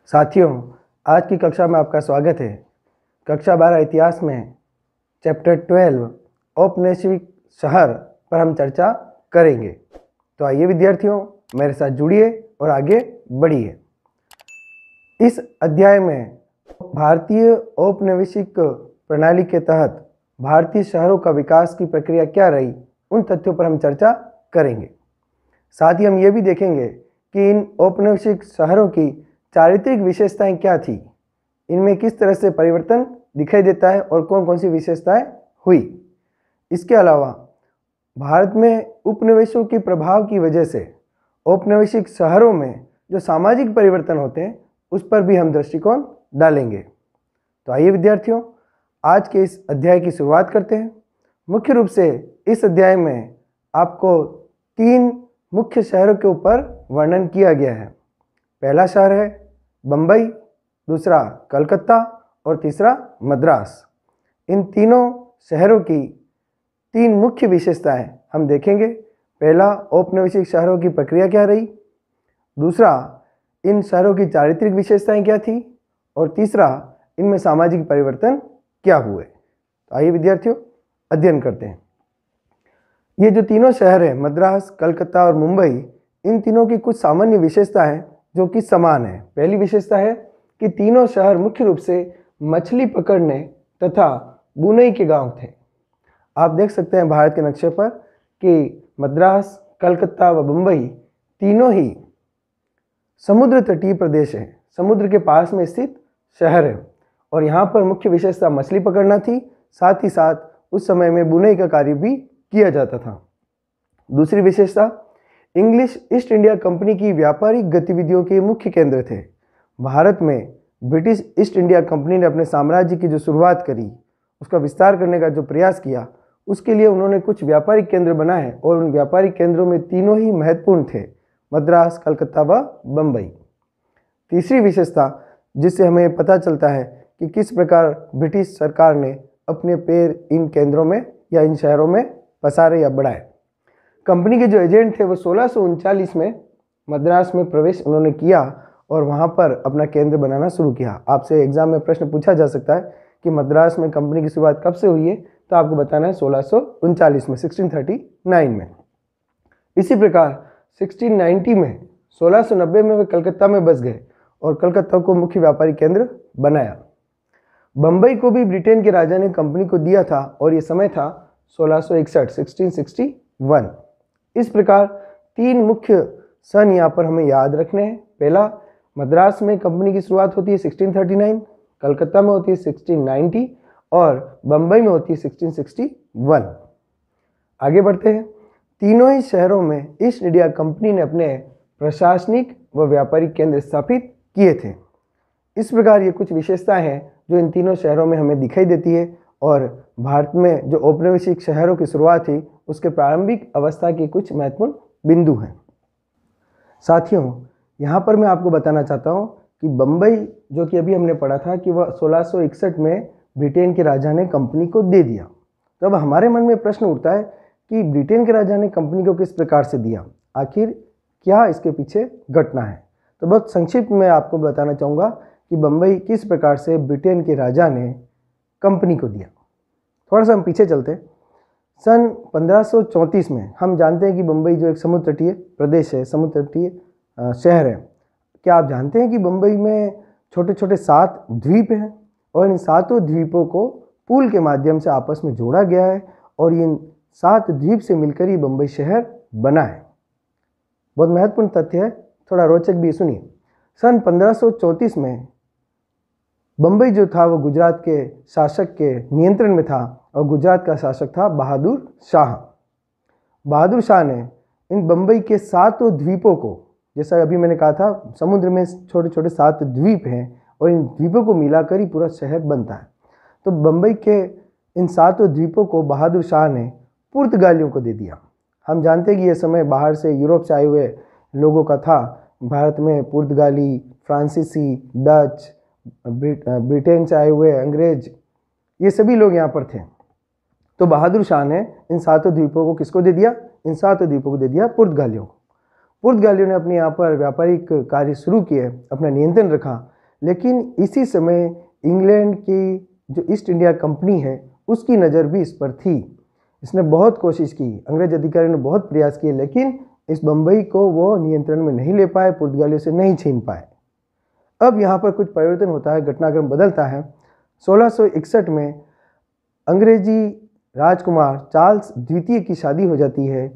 साथियों, आज की कक्षा में आपका स्वागत है। कक्षा 12 इतिहास में चैप्टर 12 औपनिवेशिक शहर पर हम चर्चा करेंगे। तो आइए विद्यार्थियों, मेरे साथ जुड़िए और आगे बढ़िए। इस अध्याय में भारतीय औपनिवेशिक प्रणाली के तहत भारतीय शहरों का विकास की प्रक्रिया क्या रही, उन तथ्यों पर हम चर्चा करेंगे। साथ ही हम ये भी देखेंगे कि इन औपनिवेशिक शहरों की चारित्रिक विशेषताएं क्या थी, इनमें किस तरह से परिवर्तन दिखाई देता है और कौन कौन सी विशेषताएं हुई। इसके अलावा भारत में उपनिवेशों के प्रभाव की वजह से औपनिवेशिक शहरों में जो सामाजिक परिवर्तन होते हैं उस पर भी हम दृष्टिकोण डालेंगे। तो आइए विद्यार्थियों, आज के इस अध्याय की शुरुआत करते हैं। मुख्य रूप से इस अध्याय में आपको 3 मुख्य शहरों के ऊपर वर्णन किया गया है। पहला शहर है बंबई, दूसरा कलकत्ता और तीसरा मद्रास। इन तीनों शहरों की 3 मुख्य विशेषताएं हम देखेंगे। पहला, औपनिवेशिक शहरों की प्रक्रिया क्या रही, दूसरा, इन शहरों की चारित्रिक विशेषताएं क्या थी, और तीसरा, इनमें सामाजिक परिवर्तन क्या हुए। तो आइए विद्यार्थियों अध्ययन करते हैं। ये जो तीनों शहर हैं, मद्रास, कलकत्ता और मुंबई, इन तीनों की कुछ सामान्य विशेषताएं जो कि समान है। पहली विशेषता है कि तीनों शहर मुख्य रूप से मछली पकड़ने तथा बुनई के गांव थे। आप देख सकते हैं भारत के नक्शे पर कि मद्रास, कलकत्ता व मुंबई तीनों ही समुद्र तटीय प्रदेश है, समुद्र के पास में स्थित शहर है और यहाँ पर मुख्य विशेषता मछली पकड़ना थी। साथ ही साथ उस समय में बुनई का कार्य भी किया जाता था। दूसरी विशेषता, इंग्लिश ईस्ट इंडिया कंपनी की व्यापारिक गतिविधियों के मुख्य केंद्र थे। भारत में ब्रिटिश ईस्ट इंडिया कंपनी ने अपने साम्राज्य की जो शुरुआत करी, उसका विस्तार करने का जो प्रयास किया, उसके लिए उन्होंने कुछ व्यापारिक केंद्र बनाए और उन व्यापारिक केंद्रों में तीनों ही महत्वपूर्ण थे, मद्रास, कलकत्ता व बंबई। तीसरी विशेषता जिससे हमें पता चलता है कि किस प्रकार ब्रिटिश सरकार ने अपने पैर इन केंद्रों में या इन शहरों में पसारे या बढ़ाए। कंपनी के जो एजेंट थे वो 1639 में मद्रास में प्रवेश उन्होंने किया और वहाँ पर अपना केंद्र बनाना शुरू किया। आपसे एग्जाम में प्रश्न पूछा जा सकता है कि मद्रास में कंपनी की शुरुआत कब से हुई है, तो आपको बताना है 1639 में, 1639 में। इसी प्रकार 1690 में 1690 में वे कलकत्ता में बस गए और कलकत्ता को मुख्य व्यापारिक केंद्र बनाया। बंबई को भी ब्रिटेन के राजा ने कंपनी को दिया था और ये समय था 1661। इस प्रकार 3 मुख्य सन यहाँ पर हमें याद रखने हैं। पहला, मद्रास में कंपनी की शुरुआत होती है 1639, कलकत्ता में होती है 1690 और बंबई में होती है 1661। आगे बढ़ते हैं। तीनों ही शहरों में ईस्ट इंडिया कंपनी ने अपने प्रशासनिक व व्यापारिक केंद्र स्थापित किए थे। इस प्रकार ये कुछ विशेषताएं हैं जो इन तीनों शहरों में हमें दिखाई देती है और भारत में जो औपनिवेशिक शहरों की शुरुआत थी उसके प्रारंभिक अवस्था के कुछ महत्वपूर्ण बिंदु हैं। साथियों, यहाँ पर मैं आपको बताना चाहता हूँ कि बंबई, जो कि अभी हमने पढ़ा था कि वह 1661 में ब्रिटेन के राजा ने कंपनी को दे दिया। तो अब हमारे मन में प्रश्न उठता है कि ब्रिटेन के राजा ने कंपनी को किस प्रकार से दिया, आखिर क्या इसके पीछे घटना है। तो बहुत संक्षिप्त में आपको बताना चाहूँगा कि बंबई किस प्रकार से ब्रिटेन के राजा ने कंपनी को दिया। थोड़ा सा हम पीछे चलते हैं। सन 1534 में हम जानते हैं कि बंबई जो एक समुद्र तटीय प्रदेश है, समुद्र तटीय शहर है। क्या आप जानते हैं कि बंबई में छोटे छोटे 7 द्वीप हैं और इन 7 द्वीपों को पुल के माध्यम से आपस में जोड़ा गया है और इन 7 द्वीप से मिलकर ही बंबई शहर बना है। बहुत महत्वपूर्ण तथ्य है, थोड़ा रोचक भी सुनिए। सन 1534 में बंबई जो था वो गुजरात के शासक के नियंत्रण में था और गुजरात का शासक था बहादुर शाह। बहादुर शाह ने इन बंबई के 7 द्वीपों को, जैसा अभी मैंने कहा था समुद्र में छोटे छोटे 7 द्वीप हैं और इन द्वीपों को मिलाकर ही पूरा शहर बनता है। तो बंबई के इन 7 द्वीपों को बहादुर शाह ने पुर्तगालियों को दे दिया। हम जानते हैं कि यह समय बाहर से यूरोप से आए हुए लोगों का था। भारत में पुर्तगाली, फ्रांसीसी, डच, ब्रिटेन से आए हुए अंग्रेज, ये सभी लोग यहाँ पर थे। तो बहादुर शाह ने इन 7 द्वीपों को किसको दे दिया? इन 7 द्वीपों को दे दिया पुर्तगालियों को। पुर्तगालियों ने अपने यहाँ पर व्यापारिक कार्य शुरू किए, अपना नियंत्रण रखा, लेकिन इसी समय इंग्लैंड की जो ईस्ट इंडिया कंपनी है उसकी नज़र भी इस पर थी। इसने बहुत कोशिश की, अंग्रेज अधिकारियों ने बहुत प्रयास किए, लेकिन इस बम्बई को वो नियंत्रण में नहीं ले पाए, पुर्तगालियों से नहीं छीन पाए। अब यहाँ पर कुछ परिवर्तन होता है, घटनाक्रम बदलता है। 1661 में अंग्रेजी राजकुमार चार्ल्स द्वितीय की शादी हो जाती है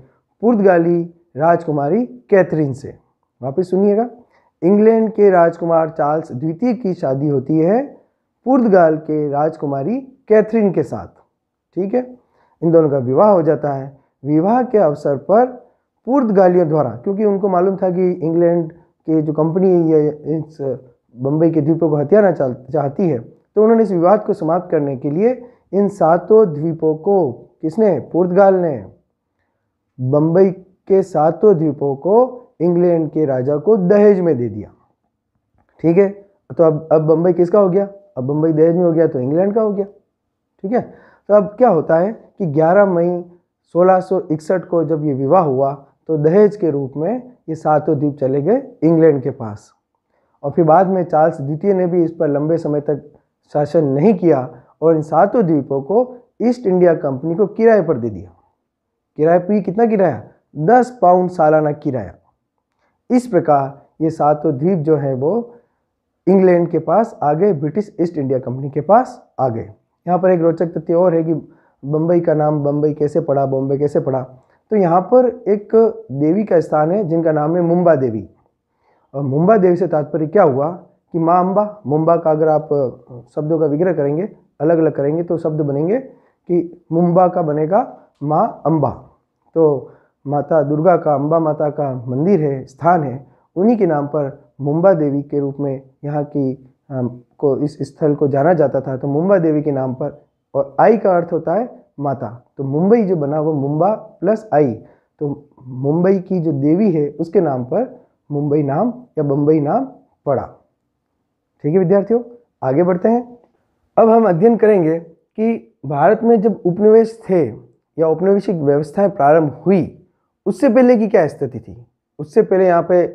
पुर्तगाली राजकुमारी कैथरीन से। वापस सुनिएगा, इंग्लैंड के राजकुमार चार्ल्स द्वितीय की शादी होती है पुर्तगाल के राजकुमारी कैथरीन के साथ। ठीक है, इन दोनों का विवाह हो जाता है। विवाह के अवसर पर पुर्तगालियों द्वारा, क्योंकि उनको मालूम था कि इंग्लैंड की जो कंपनी है इस बम्बई के द्वीपों को हथियाना चाहती है, तो उन्होंने इस विवाद को समाप्त करने के लिए इन 7 द्वीपों को, किसने, पुर्तगाल ने, बम्बई के 7 द्वीपों को इंग्लैंड के राजा को दहेज में दे दिया। ठीक है, तो अब बम्बई किसका हो गया? अब बम्बई दहेज में हो गया तो इंग्लैंड का हो गया। ठीक है, तो अब क्या होता है कि 11 मई 1661 को जब ये विवाह हुआ तो दहेज के रूप में ये 7 द्वीप चले गए इंग्लैंड के पास। और फिर बाद में चार्ल्स द्वितीय ने भी इस पर लंबे समय तक शासन नहीं किया और इन 7 द्वीपों को ईस्ट इंडिया कंपनी को किराए पर दे दिया। किराए पर कितना किराया? 10 पाउंड सालाना किराया। इस प्रकार ये 7 द्वीप जो हैं वो इंग्लैंड के पास आ गए, ब्रिटिश ईस्ट इंडिया कंपनी के पास आ गए। यहाँ पर एक रोचक तथ्य और है कि बम्बई का नाम बम्बई कैसे पड़ा, बॉम्बे कैसे पड़ा, तो यहाँ पर एक देवी का स्थान है जिनका नाम है मुंबा देवी। और मुंबा देवी से तात्पर्य क्या हुआ कि माँ अम्बा, मुंबा का अगर आप शब्दों का विग्रह करेंगे, अलग अलग करेंगे तो शब्द बनेंगे कि मुंबा का बनेगा माँ अम्बा। तो माता दुर्गा का, अम्बा माता का मंदिर है, स्थान है, उन्हीं के नाम पर मुंबा देवी के रूप में यहाँ की को इस स्थल को जाना जाता था। तो मुंबा देवी के नाम पर, और आई का अर्थ होता है माता, तो मुंबई जो बना वो मुंबा प्लस आई, तो मुंबई की जो देवी है उसके नाम पर मुंबई नाम या बम्बई नाम पड़ा। ठीक है विद्यार्थियों, आगे बढ़ते हैं। अब हम अध्ययन करेंगे कि भारत में जब उपनिवेश थे या औपनिवेशिक व्यवस्थाएं प्रारंभ हुई, उससे पहले की क्या स्थिति थी, उससे पहले यहाँ पे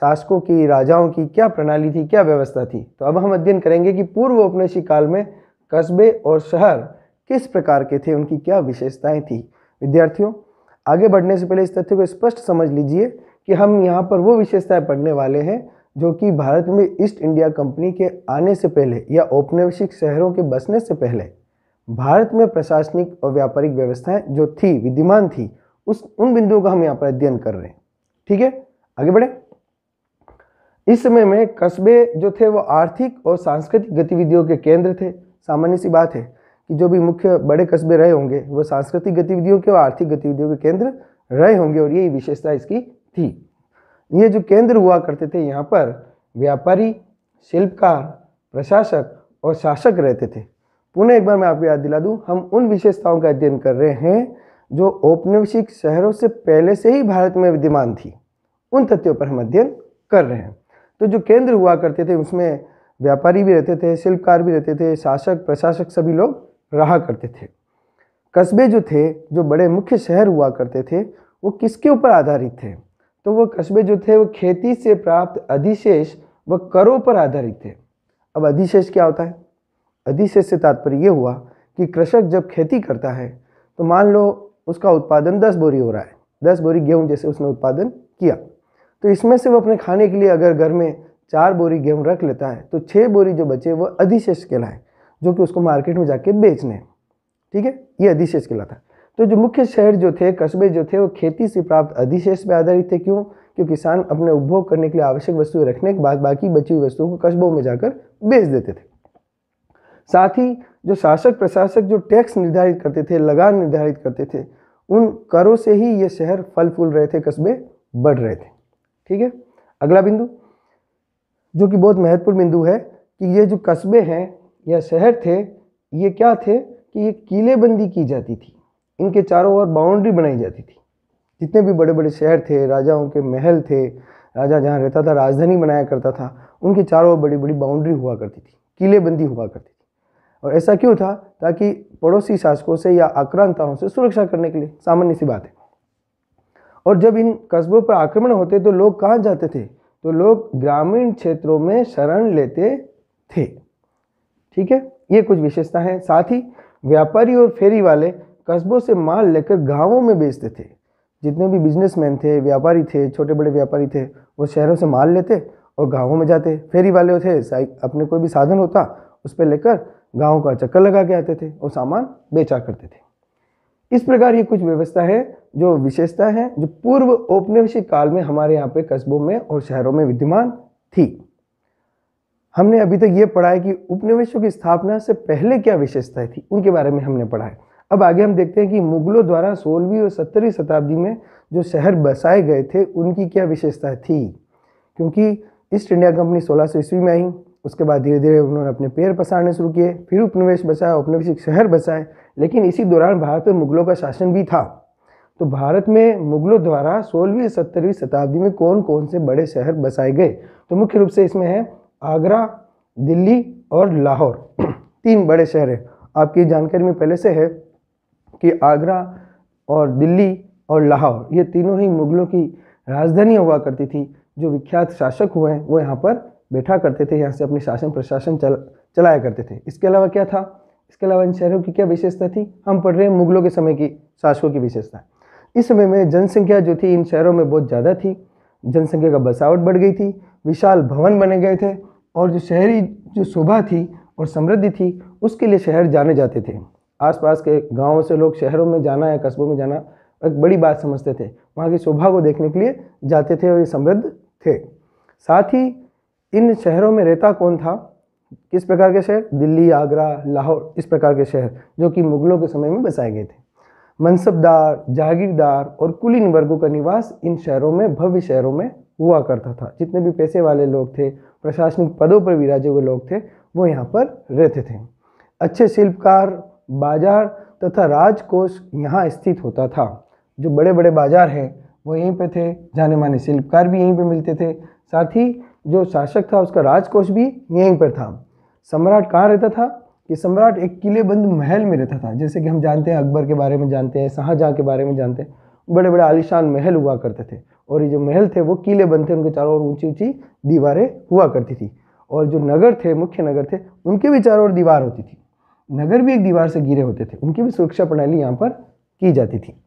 शासकों की, राजाओं की क्या प्रणाली थी, क्या व्यवस्था थी। तो अब हम अध्ययन करेंगे कि पूर्व औपनिवेशिक काल में कस्बे और शहर किस प्रकार के थे, उनकी क्या विशेषताएं थी। विद्यार्थियों, आगे बढ़ने से पहले इस तथ्य को स्पष्ट समझ लीजिए कि हम यहाँ पर वो विशेषताएं पढ़ने वाले हैं जो कि भारत में ईस्ट इंडिया कंपनी के आने से पहले या औपनिवेशिक शहरों के बसने से पहले भारत में प्रशासनिक और व्यापारिक व्यवस्थाएं जो थी, विद्यमान थी, उन बिंदुओं का हम यहाँ पर अध्ययन कर रहे हैं। ठीक है, आगे बढ़े। इस समय में कस्बे जो थे वो आर्थिक और सांस्कृतिक गतिविधियों के केंद्र थे। सामान्य सी बात है कि जो भी मुख्य बड़े कस्बे रहे होंगे वो सांस्कृतिक गतिविधियों के और आर्थिक गतिविधियों के केंद्र रहे होंगे, और यही विशेषता इसकी थी। ये जो केंद्र हुआ करते थे, यहाँ पर व्यापारी, शिल्पकार, प्रशासक और शासक रहते थे। पुनः एक बार मैं आपको याद दिला दूं, हम उन विशेषताओं का अध्ययन कर रहे हैं जो औपनिवेशिक शहरों से पहले से ही भारत में विद्यमान थी। उन तथ्यों पर हम अध्ययन कर रहे हैं। तो जो केंद्र हुआ करते थे उसमें व्यापारी भी रहते थे, शिल्पकार भी रहते थे, शासक, प्रशासक सभी लोग रहा करते थे। कस्बे जो थे, जो बड़े मुख्य शहर हुआ करते थे, वो किसके ऊपर आधारित थे? तो वो कस्बे जो थे वो खेती से प्राप्त अधिशेष व करों पर आधारित थे। अब अधिशेष क्या होता है? अधिशेष से तात्पर्य ये हुआ कि कृषक जब खेती करता है तो मान लो उसका उत्पादन 10 बोरी हो रहा है, 10 बोरी गेहूं जैसे उसने उत्पादन किया, तो इसमें से वो अपने खाने के लिए अगर घर में 4 बोरी गेहूं रख लेता है तो 6 बोरी जो बचे वो अधिशेष कहलाए, जो कि उसको मार्केट में जाके बेचने हैं। ठीक है, ये अधिशेष कहलाता है। तो जो मुख्य शहर जो थे, कस्बे जो थे, वो खेती से प्राप्त अधिशेष पर आधारित थे। क्यों? क्योंकि किसान अपने उपभोग करने के लिए आवश्यक वस्तुएं रखने के बाद बाकी बची हुई वस्तुओं को कस्बों में जाकर बेच देते थे। साथ ही जो शासक प्रशासक जो टैक्स निर्धारित करते थे, लगान निर्धारित करते थे, उन करों से ही ये शहर फल फूल रहे थे, कस्बे बढ़ रहे थे। ठीक है, अगला बिंदु जो कि बहुत महत्वपूर्ण बिंदु है कि ये जो कस्बे हैं या शहर थे, ये क्या थे कि ये किलेबंदी की जाती थी, इनके चारों ओर बाउंड्री बनाई जाती थी। जितने भी बड़े बड़े शहर थे, राजाओं के महल थे, राजा जहाँ रहता था राजधानी बनाया करता था, उनके चारों ओर बड़ी बड़ी बाउंड्री हुआ करती थी, किलेबंदी हुआ करती थी। और ऐसा क्यों था? ताकि पड़ोसी शासकों से या आक्रांताओं से सुरक्षा करने के लिए, सामान्य सी बात है। और जब इन कस्बों पर आक्रमण होते तो लोग कहाँ जाते थे? तो लोग ग्रामीण क्षेत्रों में शरण लेते थे। ठीक है, ये कुछ विशेषता है। साथ ही व्यापारी और फेरी वाले कस्बों से माल लेकर गांवों में बेचते थे। जितने भी बिजनेसमैन थे, व्यापारी थे, छोटे बड़े व्यापारी थे, वो शहरों से माल लेते और गांवों में जाते। फेरी वाले थे, अपने कोई भी साधन होता उस पर लेकर गाँव का चक्कर लगा के आते थे और सामान बेचा करते थे। इस प्रकार ये कुछ व्यवस्था है, जो विशेषता है, जो पूर्व औपनिवेशिक काल में हमारे यहाँ पे कस्बों में और शहरों में विद्यमान थी। हमने अभी तक ये पढ़ा है कि उपनिवेशों की स्थापना से पहले क्या विशेषताएं थी, उनके बारे में हमने पढ़ा है। अब आगे हम देखते हैं कि मुगलों द्वारा 16वीं और 17वीं शताब्दी में जो शहर बसाए गए थे उनकी क्या विशेषताएं थी। क्योंकि ईस्ट इंडिया कंपनी 1600 ईस्वी में आई, उसके बाद धीरे धीरे उन्होंने अपने पैर पसारने शुरू किए, फिर उपनिवेश बसाए, औपनिवेशिक शहर बसाए। लेकिन इसी दौरान भारत में मुगलों का शासन भी था। तो भारत में मुगलों द्वारा 16वीं 17वीं शताब्दी में कौन कौन से बड़े शहर बसाए गए, तो मुख्य रूप से इसमें है आगरा, दिल्ली और लाहौर। 3 बड़े शहर हैं। आपकी जानकारी में पहले से है कि आगरा और दिल्ली और लाहौर ये तीनों ही मुगलों की राजधानी हुआ करती थी। जो विख्यात शासक हुए हैं वो यहाँ पर बैठा करते थे, यहाँ से अपनी शासन प्रशासन चलाया करते थे। इसके अलावा क्या था, इसके अलावा इन शहरों की क्या विशेषता थी, हम पढ़ रहे हैं मुगलों के समय की शासकों की विशेषता। इस समय में जनसंख्या जो थी इन शहरों में बहुत ज़्यादा थी, जनसंख्या का बसावट बढ़ गई थी, विशाल भवन बने गए थे और जो शहरी जो शोभा थी और समृद्धि थी उसके लिए शहर जाने जाते थे। आसपास के गांवों से लोग शहरों में जाना या कस्बों में जाना एक बड़ी बात समझते थे, वहाँ की शोभा को देखने के लिए जाते थे और ये समृद्ध थे। साथ ही इन शहरों में रहता कौन था, किस प्रकार के शहर, दिल्ली, आगरा, लाहौर, इस प्रकार के शहर जो कि मुगलों के समय में बसाए गए थे। मनसबदार, जागीरदार और कुलीन वर्गों का निवास इन शहरों में, भव्य शहरों में हुआ करता था। जितने भी पैसे वाले लोग थे, प्रशासनिक पदों पर विराजे हुए लोग थे, वो यहाँ पर रहते थे। अच्छे शिल्पकार, बाजार तथा राजकोष यहाँ स्थित होता था। जो बड़े बड़े बाजार हैं वो यहीं पे थे, जाने माने शिल्पकार भी यहीं पे मिलते थे। साथ ही जो शासक था उसका राजकोष भी यहीं पर था। सम्राट कहाँ रहता था, कि सम्राट एक किलेबंद महल में रहता था। जैसे कि हम जानते हैं अकबर के बारे में जानते हैं, शाहजहाँ के बारे में जानते हैं, बड़े बड़े आलीशान महल हुआ करते थे और ये जो महल थे वो किलेबंद थे, उनके चारों ओर ऊंची ऊंची दीवारें हुआ करती थी। और जो नगर थे, मुख्य नगर थे, उनके भी चारों ओर दीवार होती थी। नगर भी एक दीवार से घिरे होते थे, उनकी भी सुरक्षा प्रणाली यहाँ पर की जाती थी।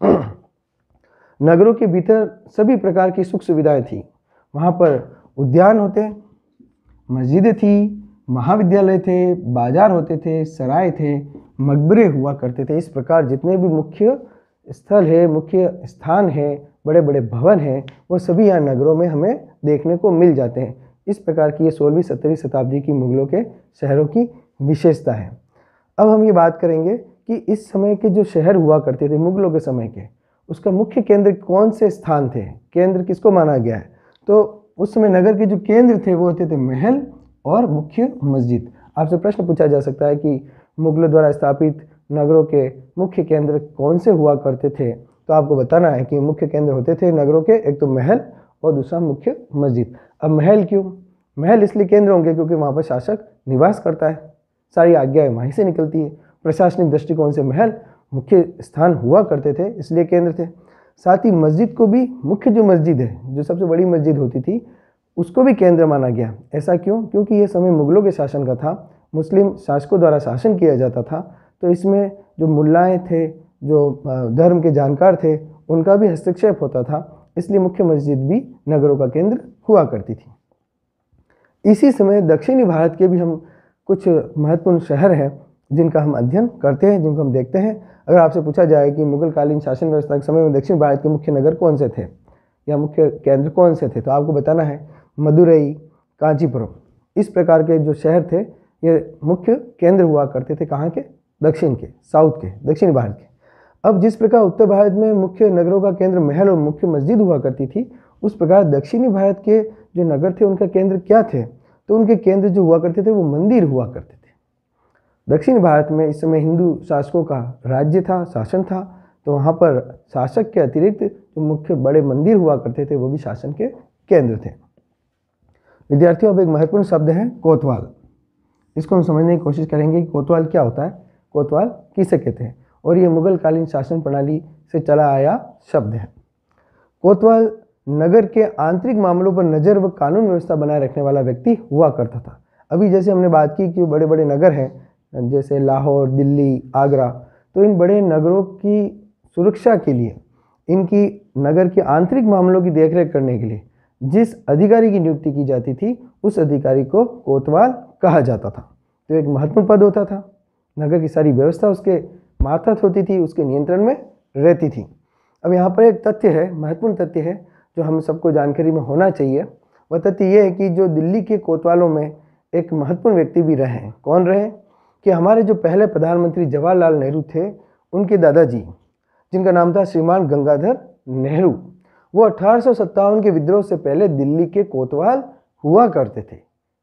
नगरों के भीतर सभी प्रकार की सुख सुविधाएं थी। वहाँ पर उद्यान होते, मस्जिदें थी, महाविद्यालय थे, बाजार होते थे, सराय थे, मकबरे हुआ करते थे। इस प्रकार जितने भी मुख्य स्थल है, मुख्य स्थान है, बड़े बड़े भवन हैं, वो सभी यहाँ नगरों में हमें देखने को मिल जाते हैं। इस प्रकार की ये 16वीं 17वीं शताब्दी की मुगलों के शहरों की विशेषता है। अब हम ये बात करेंगे कि इस समय के जो शहर हुआ करते थे मुगलों के समय के, उसका मुख्य केंद्र कौन से स्थान थे, केंद्र किसको माना गया है। तो उस समय नगर के जो केंद्र थे वो होते थे महल और मुख्य मस्जिद। आपसे प्रश्न पूछा जा सकता है कि मुगलों द्वारा स्थापित नगरों के मुख्य केंद्र कौन से हुआ करते थे, तो आपको बताना है कि मुख्य केंद्र होते थे नगरों के, एक तो महल और दूसरा मुख्य मस्जिद। अब महल क्यों, महल इसलिए केंद्र होंगे क्योंकि वहाँ पर शासक निवास करता है, सारी आज्ञाएं वहीं से निकलती है। प्रशासनिक दृष्टिकोण से महल मुख्य स्थान हुआ करते थे, इसलिए केंद्र थे। साथ ही मस्जिद को भी, मुख्य जो मस्जिद है, जो सबसे बड़ी मस्जिद होती थी, उसको भी केंद्र माना गया। ऐसा क्यों, क्योंकि ये समय मुगलों के शासन का था, मुस्लिम शासकों द्वारा शासन किया जाता था। तो इसमें जो मुल्लाएँ थे, जो धर्म के जानकार थे, उनका भी हस्तक्षेप होता था, इसलिए मुख्य मस्जिद भी नगरों का केंद्र हुआ करती थी। इसी समय दक्षिणी भारत के भी हम कुछ महत्वपूर्ण शहर हैं जिनका हम अध्ययन करते हैं, जिनको हम देखते हैं। अगर आपसे पूछा जाए कि मुगलकालीन शासन व्यवस्था के समय में दक्षिण भारत के मुख्य नगर कौन से थे या मुख्य केंद्र कौन से थे, तो आपको बताना है मदुरई, कांचीपुरम, इस प्रकार के जो शहर थे ये मुख्य केंद्र हुआ करते थे। कहाँ के, दक्षिण के, साउथ के, दक्षिण भारत के। अब जिस प्रकार उत्तर भारत में मुख्य नगरों का केंद्र महल और मुख्य मस्जिद हुआ करती थी, उस प्रकार दक्षिणी भारत के जो नगर थे उनका केंद्र क्या थे, तो उनके केंद्र जो हुआ करते थे वो मंदिर हुआ करते थे। दक्षिण भारत में इस समय हिंदू शासकों का राज्य था, शासन था, तो वहाँ पर शासक के अतिरिक्त जो मुख्य बड़े मंदिर हुआ करते थे वो भी शासन के केंद्र थे। विद्यार्थियों, अब एक महत्वपूर्ण शब्द है कोतवाल। इसको हम समझने की कोशिश करेंगे कि कोतवाल क्या होता है, कोतवाल किसे कहते हैं, और ये मुगलकालीन शासन प्रणाली से चला आया शब्द है। कोतवाल नगर के आंतरिक मामलों पर नज़र व कानून व्यवस्था बनाए रखने वाला व्यक्ति हुआ करता था। अभी जैसे हमने बात की कि बड़े बड़े नगर हैं जैसे लाहौर, दिल्ली, आगरा, तो इन बड़े नगरों की सुरक्षा के लिए, इनकी नगर के आंतरिक मामलों की देखरेख करने के लिए जिस अधिकारी की नियुक्ति की जाती थी उस अधिकारी को कोतवाल कहा जाता था। तो एक महत्वपूर्ण पद होता था, नगर की सारी व्यवस्था उसके मातहत होती थी, उसके नियंत्रण में रहती थी। अब यहाँ पर एक तथ्य है, महत्वपूर्ण तथ्य है जो हम सबको जानकारी में होना चाहिए। वह तथ्य ये है कि जो दिल्ली के कोतवालों में एक महत्वपूर्ण व्यक्ति भी रहे हैं। कौन रहे? कि हमारे जो पहले प्रधानमंत्री जवाहरलाल नेहरू थे, उनके दादाजी, जिनका नाम था श्रीमान गंगाधर नेहरू, वो 1857 के विद्रोह से पहले दिल्ली के कोतवाल हुआ करते थे।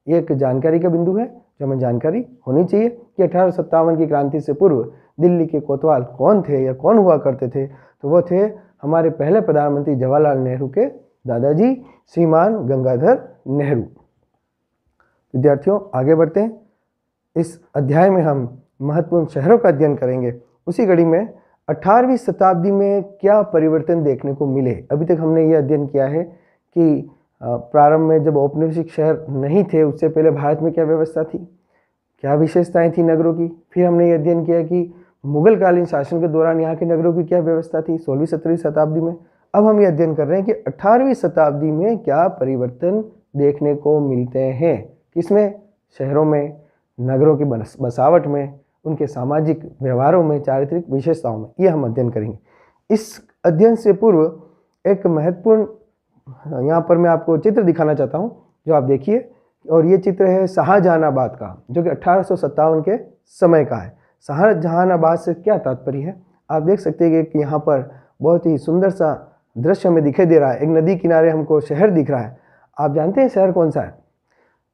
ये एक जानकारी का बिंदु है जो हमें जानकारी होनी चाहिए कि 1857 की क्रांति से पूर्व दिल्ली के कोतवाल कौन थे या कौन हुआ करते थे। तो वो थे हमारे पहले प्रधानमंत्री जवाहरलाल नेहरू के दादाजी श्रीमान गंगाधर नेहरू। विद्यार्थियों, आगे बढ़ते हैं। इस अध्याय में हम महत्वपूर्ण शहरों का अध्ययन करेंगे। उसी कड़ी में 18वीं शताब्दी में क्या परिवर्तन देखने को मिले। अभी तक हमने ये अध्ययन किया है कि प्रारंभ में जब औपनिवेशिक शहर नहीं थे उससे पहले भारत में क्या व्यवस्था थी, क्या विशेषताएं थी नगरों की। फिर हमने ये अध्ययन किया कि मुगल कालीन शासन के दौरान यहाँ के नगरों की क्या व्यवस्था थी 16वीं-17वीं शताब्दी में। अब हम ये अध्ययन कर रहे हैं कि 18वीं शताब्दी में क्या परिवर्तन देखने को मिलते हैं। किसमें? शहरों में, नगरों की बसावट में, उनके सामाजिक व्यवहारों में, चारित्रिक विशेषताओं में। ये हम अध्ययन करेंगे। इस अध्ययन से पूर्व एक महत्वपूर्ण, यहाँ पर मैं आपको चित्र दिखाना चाहता हूँ जो आप देखिए, और ये चित्र है शाहजहानाबाद का, जो कि 1857 के समय का है। शाहजहानाबाद से क्या तात्पर्य है? आप देख सकते हैं कि यहाँ पर बहुत ही सुंदर सा दृश्य हमें दिखाई दे रहा है। एक नदी किनारे हमको शहर दिख रहा है। आप जानते हैं शहर कौन सा है?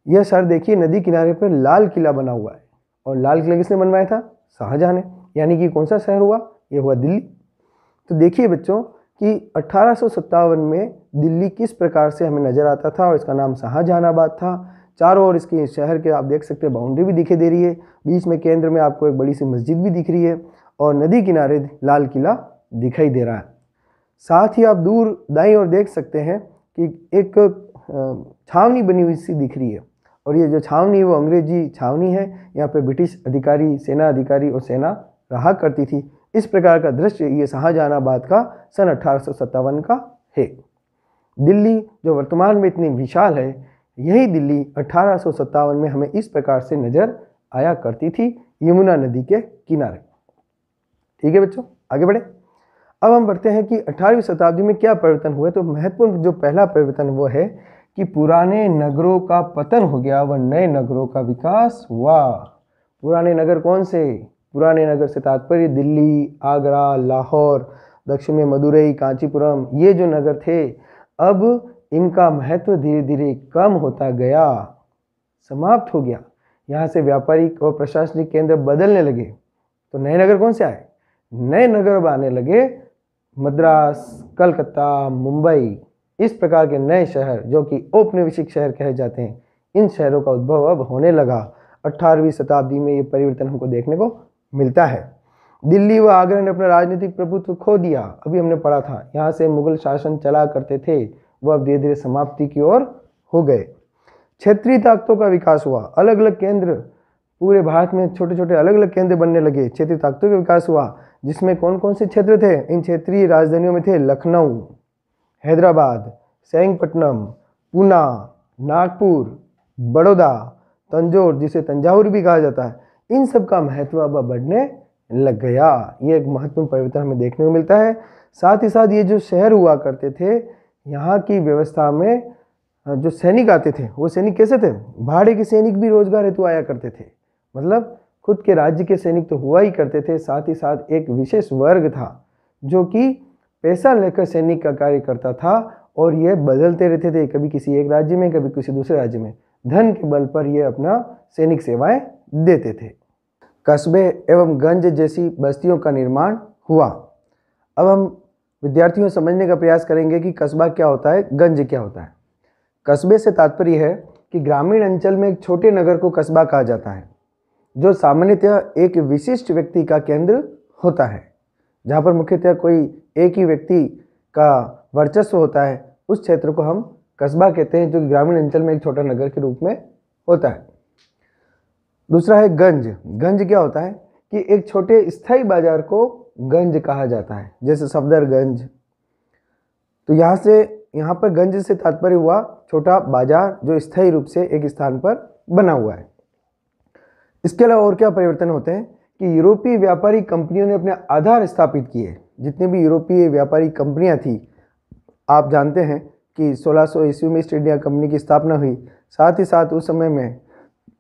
यह शहर देखिए, नदी किनारे पर लाल किला बना हुआ है। और लाल किला किसने बनवाया था? शाहजहां ने। यानी कि कौन सा शहर हुआ? ये हुआ दिल्ली। तो देखिए बच्चों कि 1857 में दिल्ली किस प्रकार से हमें नजर आता था, और इसका नाम शाहजहानाबाद था। चारों ओर इसके शहर के आप देख सकते हैं बाउंड्री भी दिखाई दे रही है, बीच में केंद्र में आपको एक बड़ी सी मस्जिद भी दिख रही है, और नदी किनारे लाल किला दिखाई दे रहा है। साथ ही आप दूर दाईं ओर देख सकते हैं कि एक छावनी बनी हुई सी दिख रही है, और ये जो छावनी है वो अंग्रेजी छावनी है। यहाँ पे ब्रिटिश अधिकारी, सेना अधिकारी और सेना रहा करती थी। इस प्रकार का दृश्य ये शाहजहानाबाद का सन 1857 का है। दिल्ली जो वर्तमान में इतनी विशाल है, यही दिल्ली 1857 में हमें इस प्रकार से नजर आया करती थी, यमुना नदी के किनारे। ठीक है बच्चों, आगे बढ़े। अब हम बढ़ते हैं कि 18वीं शताब्दी में क्या परिवर्तन हुए। तो महत्वपूर्ण जो पहला परिवर्तन वो है कि पुराने नगरों का पतन हो गया व नए नगरों का विकास हुआ। पुराने नगर कौन से? पुराने नगर से तात्पर्य दिल्ली, आगरा, लाहौर, दक्षिण में मदुरई, कांचीपुरम, ये जो नगर थे, अब इनका महत्व धीरे धीरे कम होता गया, समाप्त हो गया। यहाँ से व्यापारिक और प्रशासनिक केंद्र बदलने लगे। तो नए नगर कौन से आए? नए नगर अब आने लगे मद्रास, कलकत्ता, मुंबई, इस प्रकार के नए शहर जो कि औपनिवेशिक शहर कहे जाते हैं। इन शहरों का उद्भव अब होने लगा। 18वीं शताब्दी में ये परिवर्तन हमको देखने को मिलता है। दिल्ली व आगरा ने अपना राजनीतिक प्रभुत्व खो दिया। अभी हमने पढ़ा था, यहाँ से मुगल शासन चला करते थे, वह अब धीरे धीरे समाप्ति की ओर हो गए। क्षेत्रीय ताकतों का विकास हुआ। अलग अलग केंद्र, पूरे भारत में छोटे छोटे अलग अलग केंद्र बनने लगे। क्षेत्रीय ताकतों का विकास हुआ, जिसमें कौन कौन से क्षेत्र थे? इन क्षेत्रीय राजधानियों में थे लखनऊ, हैदराबाद, सेरिंगपट्टनम, पूना, नागपुर, बड़ौदा, तंजौर, जिसे तंजावुर भी कहा जाता है। इन सब का महत्व अब बढ़ने लग गया। ये एक महत्वपूर्ण परिवर्तन हमें देखने को मिलता है। साथ ही साथ ये जो शहर हुआ करते थे, यहाँ की व्यवस्था में जो सैनिक आते थे, वो सैनिक कैसे थे? भाड़े के सैनिक भी रोजगार हेतु आया करते थे। मतलब खुद के राज्य के सैनिक तो हुआ ही करते थे, साथ ही साथ एक विशेष वर्ग था जो कि पैसा लेकर सैनिक का कार्य करता था, और ये बदलते रहते थे, कभी किसी एक राज्य में, कभी किसी दूसरे राज्य में। धन के बल पर ये अपना सैनिक सेवाएं देते थे। कस्बे एवं गंज जैसी बस्तियों का निर्माण हुआ। अब हम विद्यार्थियों समझने का प्रयास करेंगे कि कस्बा क्या होता है, गंज क्या होता है। कस्बे से तात्पर्य है कि ग्रामीण अंचल में एक छोटे नगर को कस्बा कहा जाता है, जो सामान्यतः एक विशिष्ट व्यक्ति का केंद्र होता है। जहाँ पर मुख्यतः कोई एक ही व्यक्ति का वर्चस्व होता है, उस क्षेत्र को हम कस्बा कहते हैं, जो कि ग्रामीण अंचल में एक छोटा नगर के रूप में होता है। दूसरा है गंज। गंज क्या होता है कि एक छोटे स्थायी बाजार को गंज कहा जाता है, जैसे सफदरगंज। तो यहाँ पर गंज से तात्पर्य हुआ छोटा बाजार जो स्थायी रूप से एक स्थान पर बना हुआ है। इसके अलावा और क्या परिवर्तन होते हैं कि यूरोपीय व्यापारी कंपनियों ने अपने आधार स्थापित किए। जितनी भी यूरोपीय व्यापारी कंपनियां थी, आप जानते हैं कि 1600 ईस्वी में ईस्ट इंडिया कंपनी की स्थापना हुई। साथ ही साथ उस समय में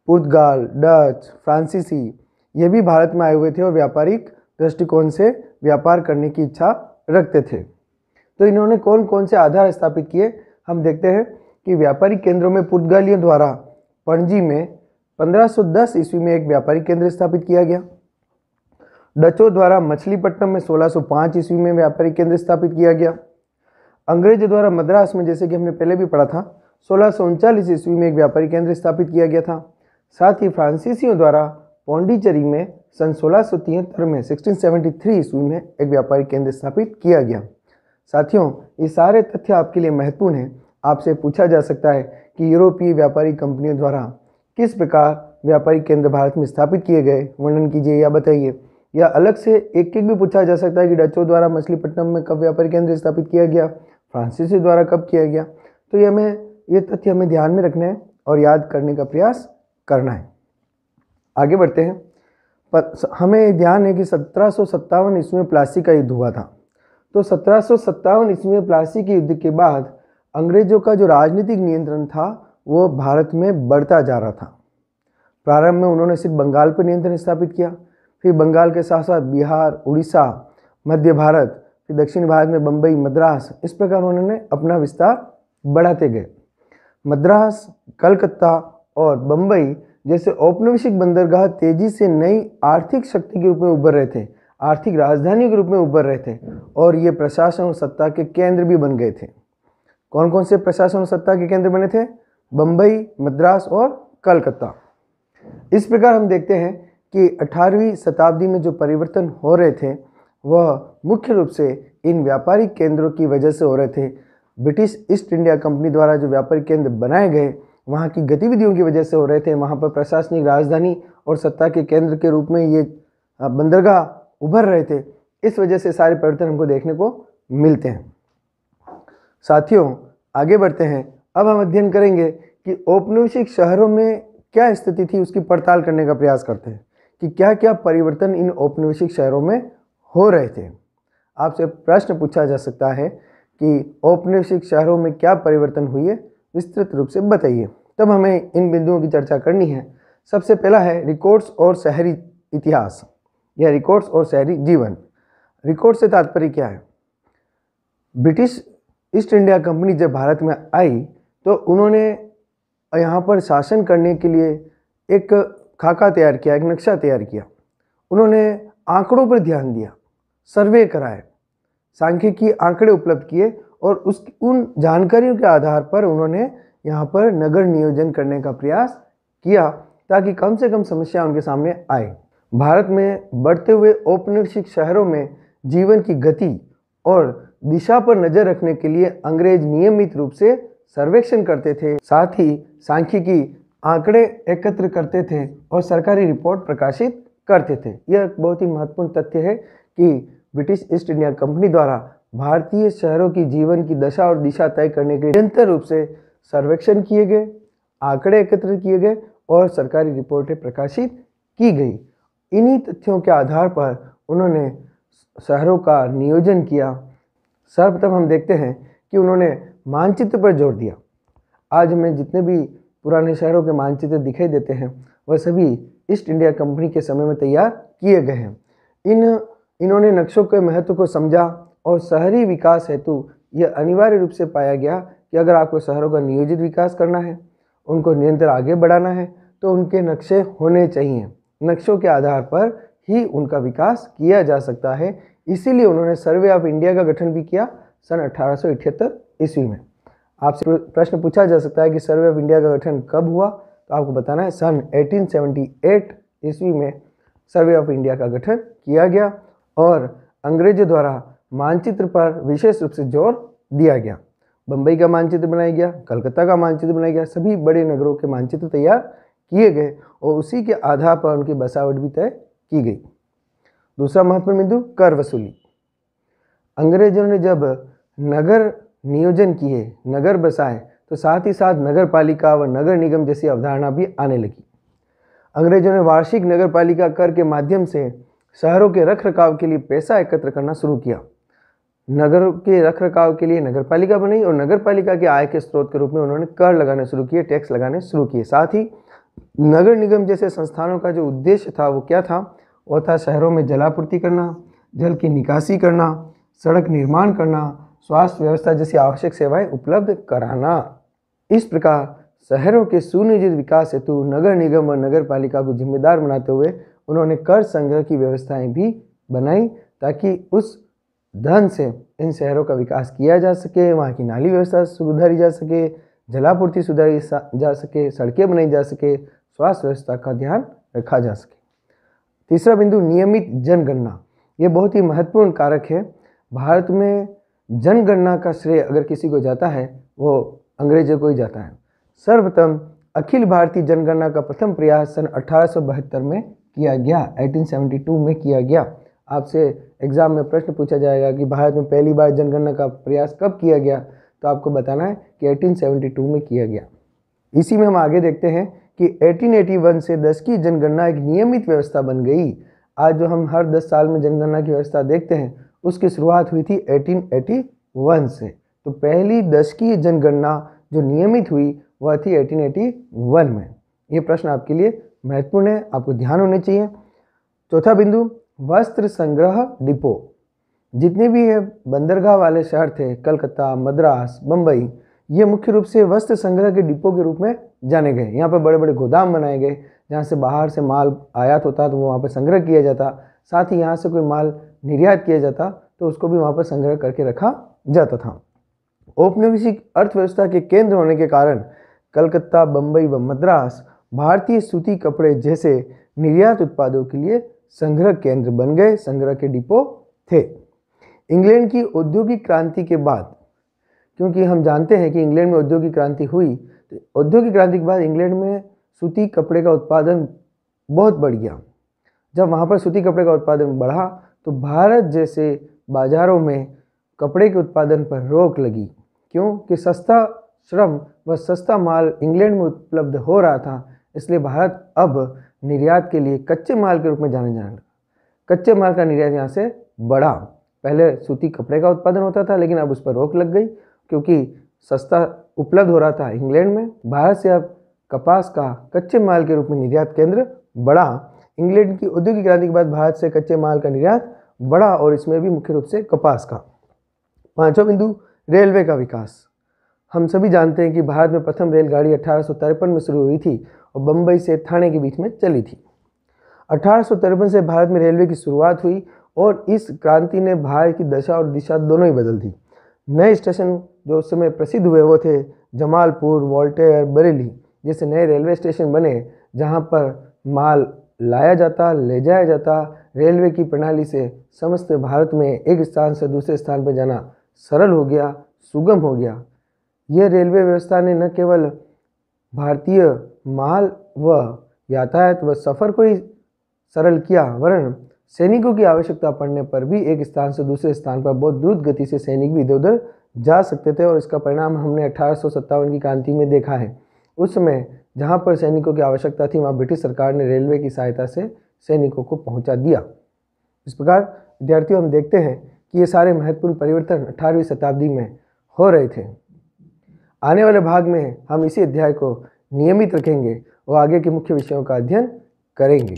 पुर्तगाल, डच, फ्रांसीसी ये भी भारत में आए हुए थे और व्यापारिक दृष्टिकोण से व्यापार करने की इच्छा रखते थे। तो इन्होंने कौन कौन से आधार स्थापित किए, हम देखते हैं कि व्यापारिक केंद्रों में पुर्तगालियों द्वारा पणजी में 1510 ईस्वी में एक व्यापारिक केंद्र स्थापित किया गया। डचों द्वारा मछलीपट्टनम में 1605 ईस्वी में व्यापारिक केंद्र स्थापित किया गया। अंग्रेजों द्वारा मद्रास में, जैसे कि हमने पहले भी पढ़ा था, 1639 ईस्वी में एक व्यापारिक केंद्र स्थापित किया गया था। साथ ही फ्रांसीसियों द्वारा पौंडीचेरी में सन 1673 में 1673 ईस्वी में एक व्यापारिक केंद्र स्थापित किया गया। साथियों, ये सारे तथ्य आपके लिए महत्वपूर्ण हैं। आपसे पूछा जा सकता है कि यूरोपीय व्यापारी कंपनियों द्वारा किस प्रकार व्यापारिक केंद्र भारत में स्थापित किए गए, वर्णन कीजिए या बताइए। या अलग से एक भी पूछा जा सकता है कि डचों द्वारा मछलीपट्टनम में कब व्यापारिक केंद्र स्थापित किया गया, फ्रांसीसी द्वारा कब किया गया। तो ये तथ्य हमें ध्यान में रखना है और याद करने का प्रयास करना है। आगे बढ़ते हैं। हमें ध्यान है कि 1757 ईस्वी में प्लासी का युद्ध हुआ था। तो 1757 ईस्वी में प्लासी के युद्ध के बाद अंग्रेजों का जो राजनीतिक नियंत्रण था वो भारत में बढ़ता जा रहा था। प्रारंभ में उन्होंने सिर्फ बंगाल पर नियंत्रण स्थापित किया, फिर बंगाल के साथ साथ बिहार, उड़ीसा, मध्य भारत, फिर दक्षिण भारत में बम्बई, मद्रास, इस प्रकार उन्होंने अपना विस्तार बढ़ाते गए। मद्रास, कलकत्ता और बम्बई जैसे औपनिवेशिक बंदरगाह तेजी से नई आर्थिक शक्ति के रूप में उभर रहे थे, आर्थिक राजधानी के रूप में उभर रहे थे और ये प्रशासन और सत्ता के केंद्र भी बन गए थे। कौन कौन से प्रशासन और सत्ता के केंद्र बने थे? बम्बई, मद्रास और कलकत्ता। इस प्रकार हम देखते हैं कि 18वीं शताब्दी में जो परिवर्तन हो रहे थे वह मुख्य रूप से इन व्यापारिक केंद्रों की वजह से हो रहे थे। ब्रिटिश ईस्ट इंडिया कंपनी द्वारा जो व्यापारिक केंद्र बनाए गए वहाँ की गतिविधियों की वजह से हो रहे थे। वहाँ पर प्रशासनिक राजधानी और सत्ता के केंद्र के रूप में ये बंदरगाह उभर रहे थे। इस वजह से सारे परिवर्तन हमको देखने को मिलते हैं। साथियों, आगे बढ़ते हैं। अब हम अध्ययन करेंगे कि औपनिवेशिक शहरों में क्या स्थिति थी, उसकी पड़ताल करने का प्रयास करते हैं कि क्या क्या परिवर्तन इन औपनिवेशिक शहरों में हो रहे थे। आपसे प्रश्न पूछा जा सकता है कि औपनिवेशिक शहरों में क्या परिवर्तन हुई है, विस्तृत रूप से बताइए। तब हमें इन बिंदुओं की चर्चा करनी है। सबसे पहला है रिकॉर्ड्स और शहरी इतिहास या रिकॉर्ड्स और शहरी जीवन। रिकॉर्ड से तात्पर्य क्या है? ब्रिटिश ईस्ट इंडिया कंपनी जब भारत में आई तो उन्होंने यहाँ पर शासन करने के लिए एक खाका तैयार किया, एक नक्शा तैयार किया। उन्होंने आंकड़ों पर ध्यान दिया, सर्वे कराए, सांख्यिकी आंकड़े उपलब्ध किए और उन जानकारियों के आधार पर उन्होंने यहाँ पर नगर नियोजन करने का प्रयास किया ताकि कम से कम समस्या उनके सामने आए। भारत में बढ़ते हुए औपनिवेशिक शहरों में जीवन की गति और दिशा पर नजर रखने के लिए अंग्रेज नियमित रूप से सर्वेक्षण करते थे, साथ ही सांख्यिकी आंकड़े एकत्र करते थे और सरकारी रिपोर्ट प्रकाशित करते थे। यह बहुत ही महत्वपूर्ण तथ्य है कि ब्रिटिश ईस्ट इंडिया कंपनी द्वारा भारतीय शहरों की जीवन की दशा और दिशा तय करने के लिए निरंतर रूप से सर्वेक्षण किए गए, आंकड़े एकत्र किए गए और सरकारी रिपोर्टें प्रकाशित की गई। इन्हीं तथ्यों के आधार पर उन्होंने शहरों का नियोजन किया। सर्वप्रथम हम देखते हैं कि उन्होंने मानचित्र पर जोर दिया। आज हमें जितने भी पुराने शहरों के मानचित्र दिखाई देते हैं वह सभी ईस्ट इंडिया कंपनी के समय में तैयार किए गए हैं। इन्होंने नक्शों के महत्व को समझा और शहरी विकास हेतु यह अनिवार्य रूप से पाया गया कि अगर आपको शहरों का नियोजित विकास करना है, उनको निरंतर आगे बढ़ाना है, तो उनके नक्शे होने चाहिए। नक्शों के आधार पर ही उनका विकास किया जा सकता है। इसीलिए उन्होंने सर्वे ऑफ इंडिया का गठन भी किया सन 1878 ईस्वी में। आपसे प्रश्न पूछा जा सकता है कि सर्वे ऑफ इंडिया का गठन कब हुआ, तो आपको बताना है सन 1878 ईस्वी में सर्वे ऑफ इंडिया का गठन किया गया और अंग्रेजों द्वारा मानचित्र पर विशेष रूप से जोर दिया गया। बम्बई का मानचित्र बनाया गया, कलकत्ता का मानचित्र बनाया गया, सभी बड़े नगरों के मानचित्र तैयार किए गए और उसी के आधार पर उनकी बसावट भी तय की गई। दूसरा महत्वपूर्ण बिंदु, कर वसूली। अंग्रेजों ने जब नगर नियोजन किए, नगर बसाए, तो साथ ही साथ नगर पालिका व नगर निगम जैसी अवधारणा भी आने लगी। अंग्रेजों ने वार्षिक नगर पालिका कर के माध्यम से शहरों के रखरखाव के लिए पैसा एकत्र करना शुरू किया। नगर के रखरखाव के लिए नगर पालिका बनी और नगर पालिका के आय के स्रोत के रूप में उन्होंने कर लगाने शुरू किए, टैक्स लगाने शुरू किए। साथ ही नगर निगम जैसे संस्थानों का जो उद्देश्य था वो क्या था? वो था शहरों में जलापूर्ति करना, जल की निकासी करना, सड़क निर्माण करना, स्वास्थ्य व्यवस्था जैसी आवश्यक सेवाएं उपलब्ध कराना। इस प्रकार शहरों के सुनियोजित विकास हेतु नगर निगम और नगर पालिका को जिम्मेदार बनाते हुए उन्होंने कर संग्रह की व्यवस्थाएं भी बनाई, ताकि उस धन से इन शहरों का विकास किया जा सके, वहाँ की नाली व्यवस्था सुधारी जा सके, जलापूर्ति सुधारी जा सके, सड़कें बनाई जा सके, स्वास्थ्य व्यवस्था का ध्यान रखा जा सके। तीसरा बिंदु, नियमित जनगणना। ये बहुत ही महत्वपूर्ण कारक है। भारत में जनगणना का श्रेय अगर किसी को जाता है वो अंग्रेजों को ही जाता है। सर्वप्रथम अखिल भारतीय जनगणना का प्रथम प्रयास सन 1872 में किया गया, 1872 में किया गया। आपसे एग्जाम में प्रश्न पूछा जाएगा कि भारत में पहली बार जनगणना का प्रयास कब किया गया, तो आपको बताना है कि 1872 में किया गया। इसी में हम आगे देखते हैं कि 1881 से 10 की जनगणना एक नियमित व्यवस्था बन गई। आज जो हम हर 10 साल में जनगणना की व्यवस्था देखते हैं उसकी शुरुआत हुई थी 1881 से। तो पहली 10 की जनगणना जो नियमित हुई वह थी 1881 में। ये प्रश्न आपके लिए महत्वपूर्ण है, आपको ध्यान होने चाहिए। चौथा बिंदु, वस्त्र संग्रह डिपो। जितने भी ये बंदरगाह वाले शहर थे, कलकत्ता, मद्रास, बम्बई, ये मुख्य रूप से वस्त्र संग्रह के डिपो के रूप में जाने गए। यहाँ पर बड़े बड़े गोदाम बनाए गए जहाँ से बाहर से माल आयात होता तो वो वहाँ पर संग्रह किया जाता। साथ ही यहाँ से कोई माल निर्यात किया जाता तो उसको भी वहाँ पर संग्रह करके रखा जाता था। औपनिवेशिक अर्थव्यवस्था के केंद्र होने के कारण कलकत्ता, बम्बई व मद्रास भारतीय सूती कपड़े जैसे निर्यात उत्पादों के लिए संग्रह केंद्र बन गए, संग्रह के डिपो थे। इंग्लैंड की औद्योगिक क्रांति के बाद, क्योंकि हम जानते हैं कि इंग्लैंड में औद्योगिक क्रांति हुई, तो औद्योगिक क्रांति के बाद इंग्लैंड में सूती कपड़े का उत्पादन बहुत बढ़ गया। जब वहाँ पर सूती कपड़े का उत्पादन बढ़ा तो भारत जैसे बाज़ारों में कपड़े के उत्पादन पर रोक लगी, क्योंकि सस्ता श्रम व सस्ता माल इंग्लैंड में उपलब्ध हो रहा था। इसलिए भारत अब निर्यात के लिए कच्चे माल के रूप में जाने लगा। कच्चे माल का निर्यात यहाँ से बढ़ा। पहले सूती कपड़े का उत्पादन होता था लेकिन अब उस पर रोक लग गई, क्योंकि सस्ता उपलब्ध हो रहा था इंग्लैंड में। भारत से अब कपास का कच्चे माल के रूप में निर्यात केंद्र बढ़ा। इंग्लैंड की औद्योगिक क्रांति के बाद भारत से कच्चे माल का निर्यात बढ़ा और इसमें भी मुख्य रूप से कपास का। पांचवा बिंदु, रेलवे का विकास। हम सभी जानते हैं कि भारत में प्रथम रेलगाड़ी 1853 में शुरू हुई थी और बम्बई से थाने के बीच में चली थी। 1853 से भारत में रेलवे की शुरुआत हुई और इस क्रांति ने भारत की दशा और दिशा दोनों ही बदल दी। नए स्टेशन जो उस समय प्रसिद्ध हुए वो थे जमालपुर, वोल्टेयर, बरेली जैसे नए रेलवे स्टेशन बने, जहाँ पर माल लाया जाता, ले जाया जाता। रेलवे की प्रणाली से समस्त भारत में एक स्थान से दूसरे स्थान पर जाना सरल हो गया, सुगम हो गया। यह रेलवे व्यवस्था ने न केवल भारतीय माल व यातायात व सफ़र को ही सरल किया, वरन सैनिकों की आवश्यकता पड़ने पर भी एक स्थान से दूसरे स्थान पर बहुत द्रुत गति से सैनिक भी इधर उधर जा सकते थे। और इसका परिणाम हमने 1857 की क्रांति में देखा है। उस समय जहाँ पर सैनिकों की आवश्यकता थी वहाँ ब्रिटिश सरकार ने रेलवे की सहायता से सैनिकों को पहुँचा दिया। इस प्रकार विद्यार्थियों हम देखते हैं कि ये सारे महत्वपूर्ण परिवर्तन 18वीं शताब्दी में हो रहे थे। आने वाले भाग में हम इसी अध्याय को नियमित रखेंगे और आगे के मुख्य विषयों का अध्ययन करेंगे।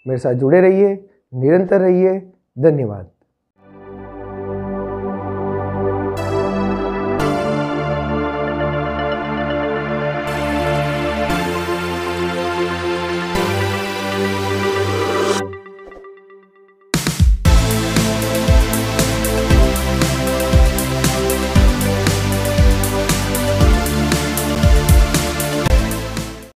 मेरे साथ जुड़े रहिए, निरंतर रहिए। धन्यवाद।